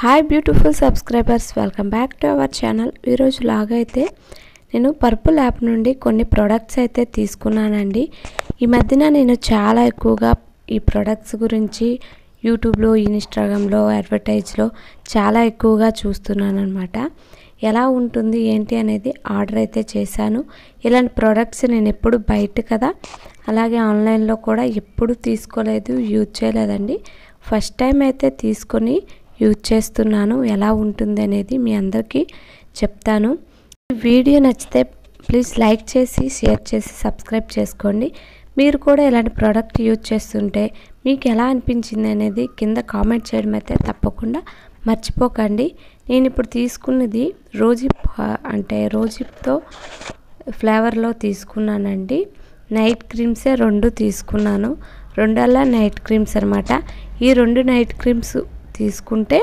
Hi beautiful subscribers, welcome back to our channel. ఈరోజు లాగైతే నేను purple app నుండి కొన్ని ప్రోడక్ట్స్ అయితే తీసుకున్నానండి. ఈ మధ్యన నేను చాలా ఎక్కువగా ఈ ప్రోడక్ట్స్ గురించి యూట్యూబ్లో, ఇన్స్టాగ్రామ్లో, అడ్వర్టైజ్లో చాలా ఎక్కువగా చూస్తున్నాను అనమాట. ఎలా ఉంటుంది ఏంటి అనేది ఆర్డర్ అయితే చేశాను. ఇలాంటి ప్రోడక్ట్స్ నేను ఎప్పుడు బయట కదా, అలాగే ఆన్లైన్లో కూడా ఎప్పుడు తీసుకోలేదు, యూజ్ చేయలేదండి. ఫస్ట్ టైం అయితే తీసుకొని యూజ్ చేస్తున్నాను. ఎలా ఉంటుంది అనేది మీ అందరికీ చెప్తాను. వీడియో నచ్చితే ప్లీజ్ లైక్ చేసి, షేర్ చేసి, సబ్స్క్రైబ్ చేసుకోండి. మీరు కూడా ఇలాంటి ప్రోడక్ట్ యూజ్ చేస్తుంటే మీకు ఎలా అనిపించింది అనేది కింద కామెంట్ చేయడం అయితే తప్పకుండా మర్చిపోకండి. నేను ఇప్పుడు తీసుకున్నది రోజిప్తో ఫ్లేవర్లో తీసుకున్నానండి. నైట్ క్రీమ్సే 2 తీసుకున్నాను. 2 నైట్ క్రీమ్స్ అనమాట. ఈ 2 నైట్ క్రీమ్స్ తీసుకుంటే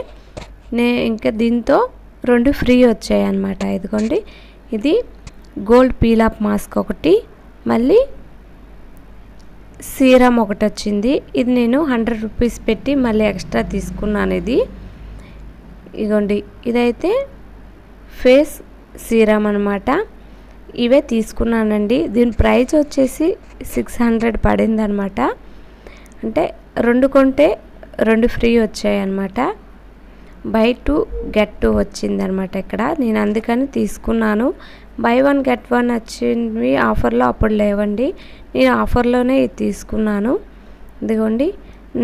ఇంకా దీంతో 2 ఫ్రీ వచ్చాయి అన్నమాట. ఇదిగోండి, ఇది గోల్డ్ పీల్ ఆఫ్ మాస్క్ ఒకటి, మళ్ళీ సీరం ఒకటి వచ్చింది. ఇది నేను 100 రూపీస్ పెట్టి మళ్ళీ ఎక్స్ట్రా తీసుకున్నాను. ఇదిగోండి, ఇదైతే ఫేస్ సీరం అనమాట. ఇవే తీసుకున్నానండి. దీని ప్రైస్ వచ్చేసి 600 పడింది అనమాట. అంటే 2 కొంటే 2 ఫ్రీ వచ్చాయి అన్నమాట. బై 2 గెట్ 2 వచ్చిందనమాట ఇక్కడ. నేను అందుకని తీసుకున్నాను. బై 1 గెట్ 1 వచ్చింది ఆఫర్లో, అప్పుడు లేవండి. నేను ఆఫర్లోనే ఇది తీసుకున్నాను. ఇదిగోండి,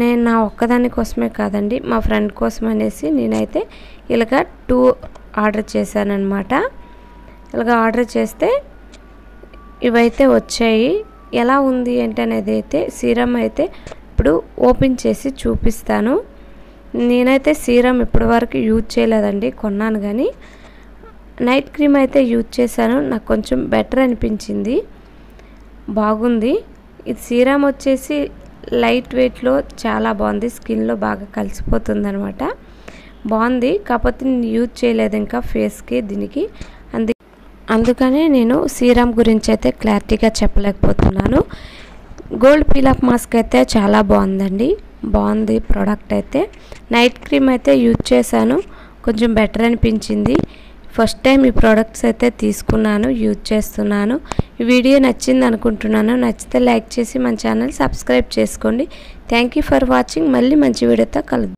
నేను నా ఒక్కదాని కోసమే కాదండి, మా ఫ్రెండ్ కోసం అనేసి నేనైతే ఇలాగ 2 ఆర్డర్ చేశానమాట. ఇలాగ ఆర్డర్ చేస్తే ఇవైతే వచ్చాయి. ఎలా ఉంది ఏంటనేది అయితే సీరం అయితే ఇప్పుడు ఓపెన్ చేసి చూపిస్తాను. నేనైతే సీరం ఇప్పటి వరకు యూజ్ చేయలేదండి, కొన్నాను కానీ. నైట్ క్రీమ్ అయితే యూజ్ చేశాను. నాకు కొంచెం బెటర్ అనిపించింది, బాగుంది. ఇది సీరం వచ్చేసి లైట్ వెయిట్లో చాలా బాగుంది, స్కిన్లో బాగా కలిసిపోతుంది అనమాట. బాగుంది, కాకపోతే నేను యూజ్ చేయలేదు ఇంకా ఫేస్కి దీనికి. అందుకనే నేను సీరం గురించి అయితే క్లారిటీగా చెప్పలేకపోతున్నాను. గోల్డ్ పీల్ ఆఫ్ మాస్క్ అయితే చాలా బాగుందండి, బాగుంది ప్రోడక్ట్ అయితే. నైట్ క్రీమ్ అయితే యూజ్ చేశాను, కొంచెం బెటర్ అనిపించింది. ఫస్ట్ టైం ఈ ప్రోడక్ట్స్ అయితే తీసుకున్నాను, యూజ్ చేస్తున్నాను. ఈ వీడియో నచ్చింది అనుకుంటున్నాను. నచ్చితే లైక్ చేసి మన ఛానల్ సబ్స్క్రైబ్ చేసుకోండి. Thank you for watching. మళ్ళీ మంచి వీడియోతో కలుద్దాం.